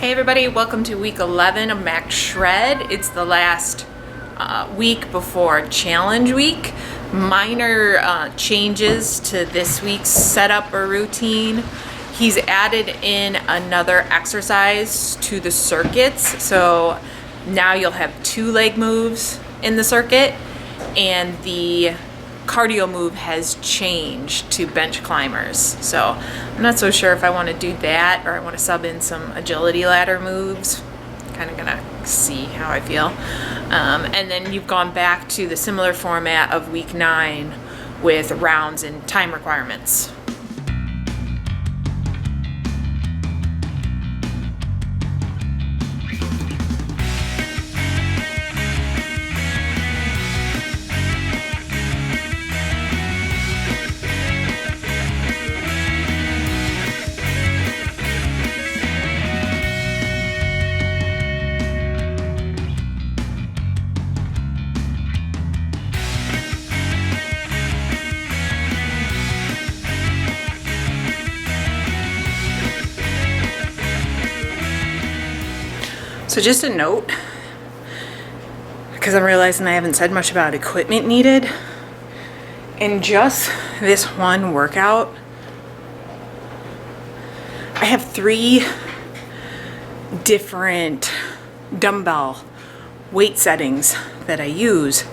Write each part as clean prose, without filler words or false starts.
Hey everybody, welcome to week 11 of Max Shred. It's the last week before challenge week. Minor changes to this week's setup or routine. He's added in another exercise to the circuits. So now you'll have 2 leg moves in the circuit, and the cardio move has changed to bench climbers. So I'm not so sure if I want to do that or I want to sub in some agility ladder moves. Kind of gonna see how I feel. And then you've gone back to the similar format of week 9 with rounds and time requirements. So just a note, because I'm realizing I haven't said much about equipment needed. In just this one workout, I have 3 different dumbbell weight settings that I use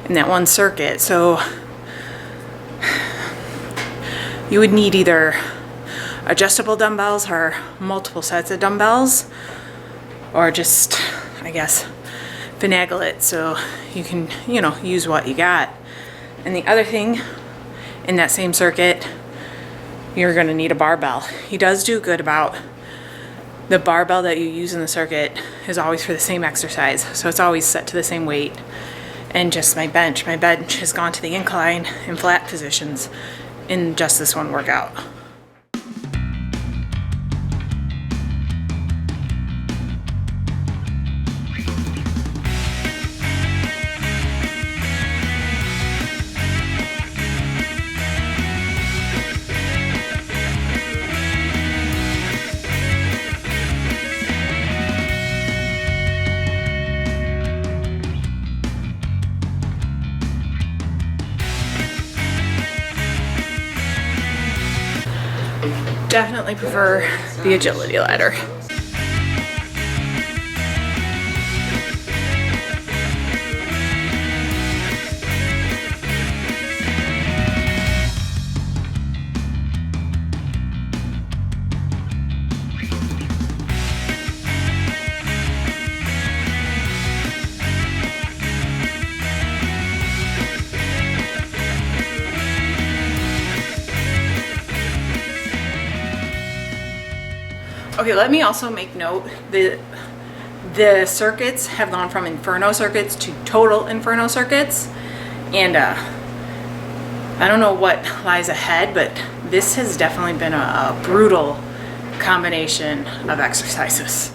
in that one circuit. So you would need either adjustable dumbbells or multiple sets of dumbbells, or just, I guess, finagle it so you can, use what you got. And the other thing, in that same circuit, you're gonna need a barbell. He does do good about the barbell that you use in the circuit is always for the same exercise, so it's always set to the same weight. And just my bench has gone to the incline and flat positions in just this one workout. Definitely prefer the agility ladder. Okay, let me also make note that the circuits have gone from Inferno circuits to total Inferno circuits, and I don't know what lies ahead, but this has definitely been a brutal combination of exercises.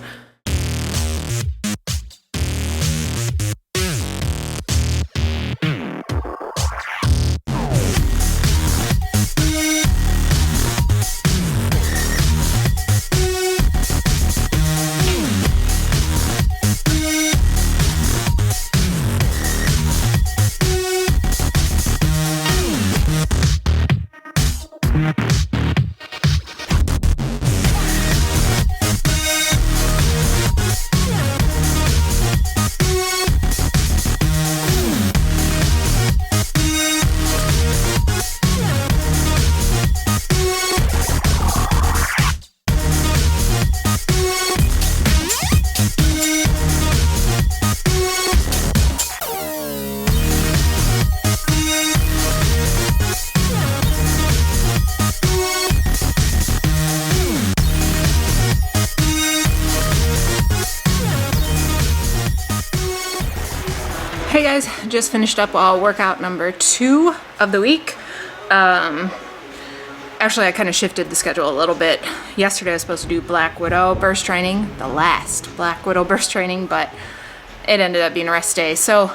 Hey guys, just finished up workout number 2 of the week. Actually, I kind of shifted the schedule a little bit. Yesterday I was supposed to do Black Widow burst training, the last Black Widow burst training, but it ended up being a rest day. So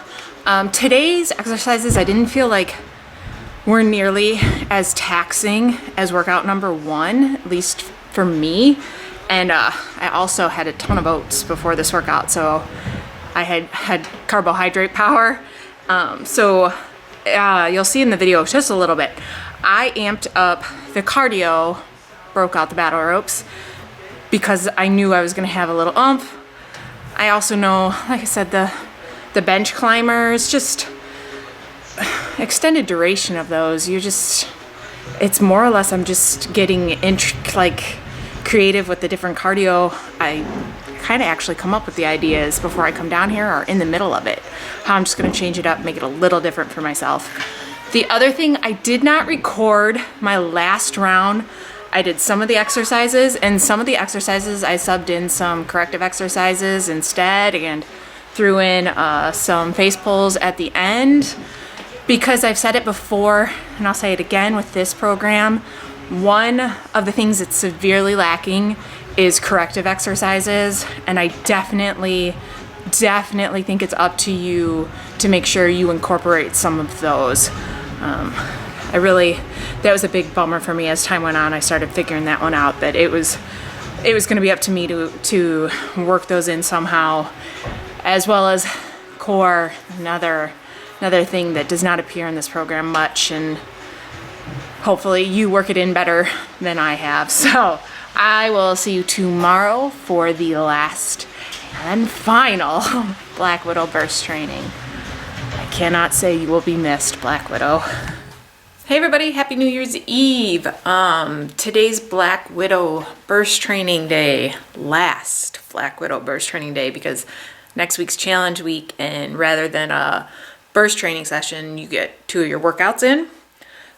today's exercises I didn't feel like were nearly as taxing as workout number 1, at least for me. And I also had a ton of oats before this workout, so I had carbohydrate power. You'll see in the video just a little bit. I amped up the cardio, broke out the battle ropes, because I knew I was gonna have a little oomph. I also know, like I said, the bench climbers, just extended duration of those. It's more or less I'm just getting creative with the different cardio. I kind of actually come up with the ideas before I come down here or in the middle of it, how I'm just going to change it up, make it a little different for myself. The other thing, I did not record my last round. I did some of the exercises, and some of the exercises I subbed in some corrective exercises instead and threw in some face pulls at the end, because I've said it before and I'll say it again with this program. One of the things that's severely lacking is corrective exercises, and I definitely think it's up to you to make sure you incorporate some of those. That was a big bummer for me as time went on. I started figuring that one out, that it was going to be up to me to work those in somehow, as well as core, another thing that does not appear in this program much, and hopefully you work it in better than I have. So I will see you tomorrow for the last and final Black Widow burst training. I cannot say you will be missed, Black Widow. Hey everybody, happy New Year's Eve. Today's Black Widow burst training day, last Black Widow burst training day, because next week's challenge week, and rather than a burst training session, you get 2 of your workouts in.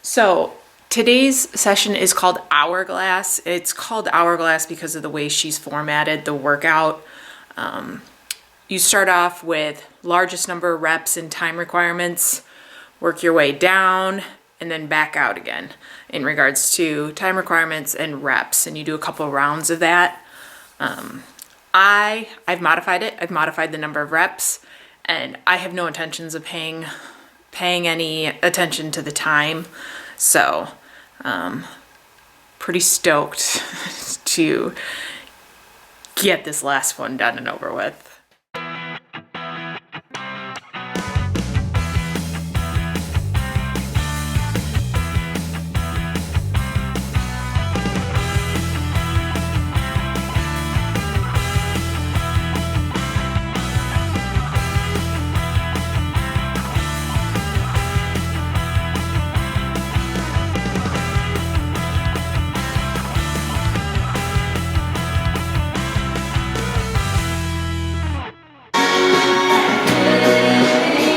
So today's session is called Hourglass. It's called Hourglass because of the way she's formatted the workout. You start off with largest number of reps and time requirements, work your way down, and then back out again in regards to time requirements and reps, and you do a couple rounds of that. I've modified it. I've modified the number of reps, and I have no intentions of paying any attention to the time. So, pretty stoked to get this last one done and over with.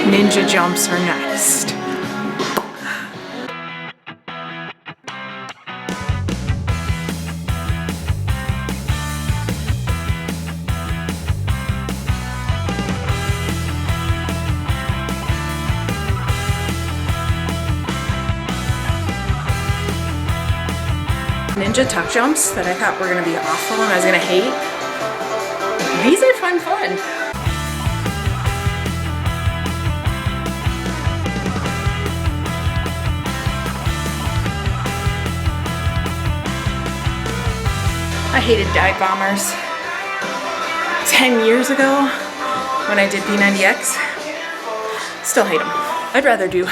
Ninja jumps are next. Ninja tuck jumps that I thought were going to be awful and I was going to hate. These are fun. I hated dive bombers 10 years ago when I did P90X. Still hate them. I'd rather do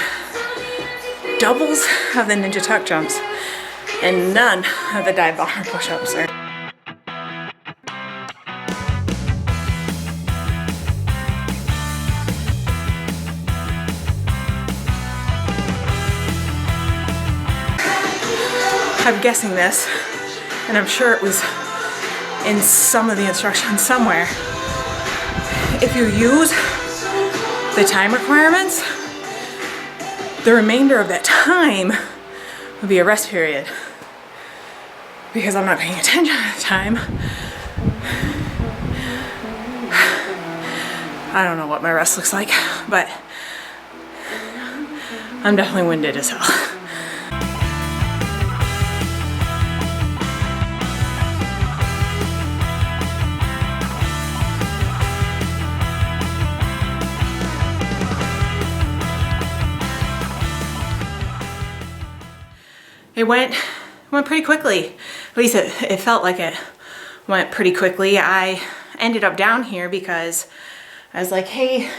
doubles of the ninja tuck jumps and none of the dive bomber push-ups. I'm guessing this, and I'm sure it was in some of the instructions somewhere. If you use the time requirements, the remainder of that time would be a rest period. Because I'm not paying attention at the time. I don't know what my rest looks like, but I'm definitely winded as hell. It went pretty quickly. At least it felt like it went pretty quickly. I ended up down here because I was like, hey,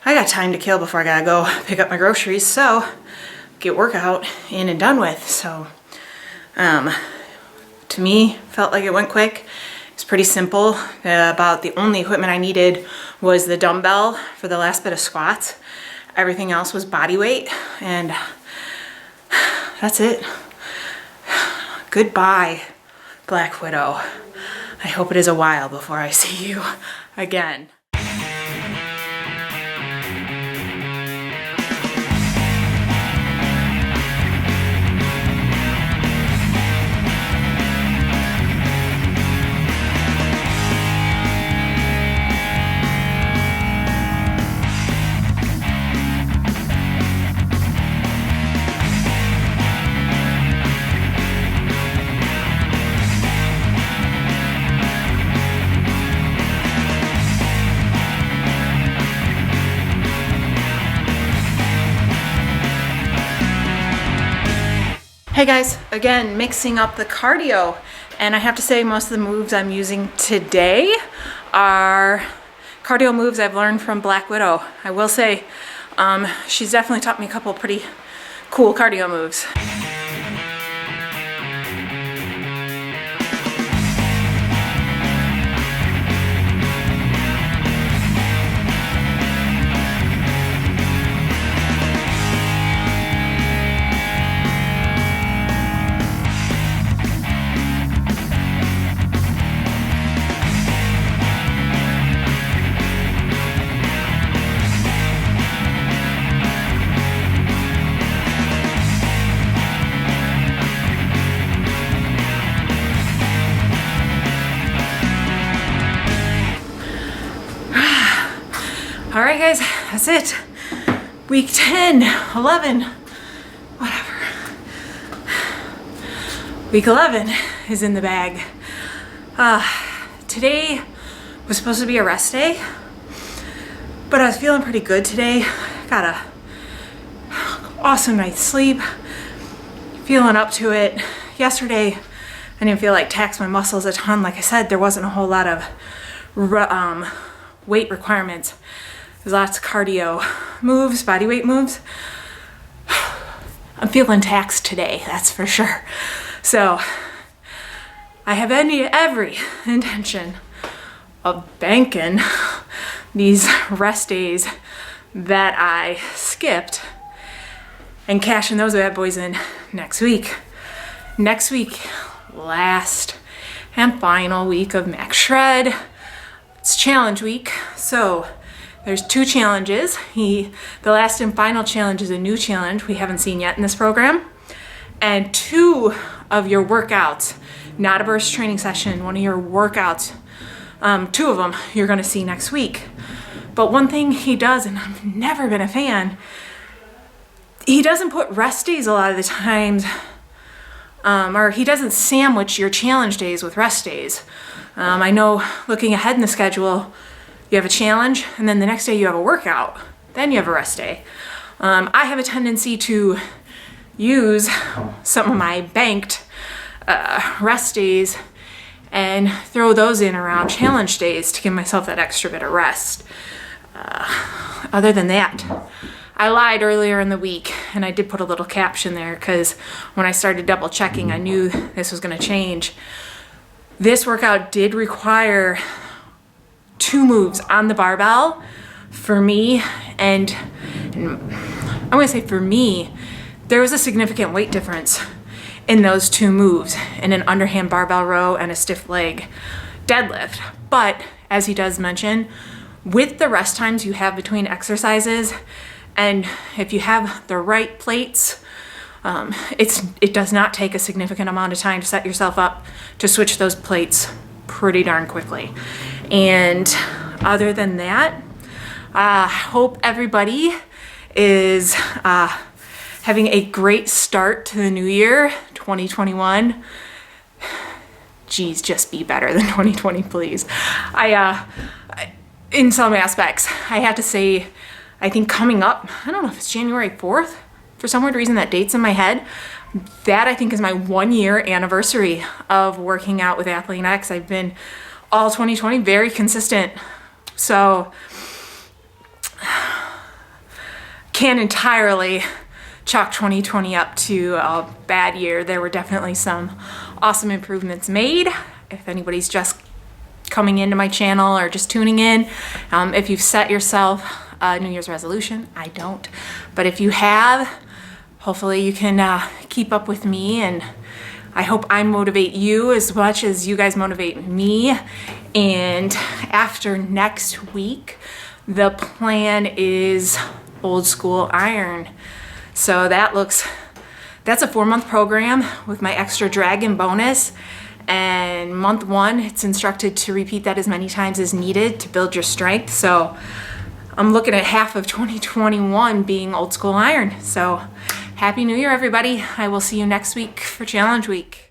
I got time to kill before I gotta go pick up my groceries, so get workout in and done with. So to me, felt like it went quick. It's pretty simple. About the only equipment I needed was the dumbbell for the last bit of squats. Everything else was body weight, and that's it. Goodbye, Black Widow. I hope it is a while before I see you again. Hey guys, again, mixing up the cardio, and I have to say most of the moves I'm using today are cardio moves I've learned from Black Widow. I will say, she's definitely taught me a couple pretty cool cardio moves. All right, guys, that's it. Week 10, 11, whatever. Week 11 is in the bag. Today was supposed to be a rest day, but I was feeling pretty good today. Got a awesome night's sleep, feeling up to it. Yesterday, I didn't feel like tax my muscles a ton. Like I said, there wasn't a whole lot of weight requirements. There's lots of cardio moves, body weight moves. I'm feeling taxed today, that's for sure. So I have every intention of banking these rest days that I skipped and cashing those bad boys in next week. Next week, last and final week of Max Shred. It's challenge week, so there's 2 challenges. The last and final challenge is a new challenge we haven't seen yet in this program. And 2 of your workouts, not a burst training session, one of your workouts, 2 of them you're gonna see next week. But one thing he does, and I've never been a fan, he doesn't put rest days a lot of the times, or he doesn't sandwich your challenge days with rest days. I know looking ahead in the schedule, you have a challenge, and then the next day you have a workout. Then you have a rest day. I have a tendency to use some of my banked rest days and throw those in around challenge days to give myself that extra bit of rest. Other than that, I lied earlier in the week, and I did put a little caption there because when I started double checking, I knew this was going to change. This workout did require 2 moves on the barbell for me, and I'm going to say for me, there was a significant weight difference in those 2 moves, in an underhand barbell row and a stiff leg deadlift. But as he does mention, with the rest times you have between exercises, and if you have the right plates, it does not take a significant amount of time to set yourself up to switch those plates pretty darn quickly. And other than that, I hope everybody is having a great start to the new year, 2021. Geez, just be better than 2020, please. In some aspects, I have to say, I think coming up, I don't know if it's January 4th, for some weird reason that date's in my head. that I think is my 1 year anniversary of working out with Athlean-X. I've been all 2020 very consistent. So can't entirely chalk 2020 up to a bad year. There were definitely some awesome improvements made. If anybody's just coming into my channel or just tuning in, if you've set yourself a New Year's resolution, I don't, but if you have, hopefully you can keep up with me, and I hope I motivate you as much as you guys motivate me. And after next week, the plan is old school iron. So that's a 4-month program with my extra dragon bonus. And month 1, it's instructed to repeat that as many times as needed to build your strength. So I'm looking at half of 2021 being old school iron. So Happy New Year, everybody. I will see you next week for Challenge Week.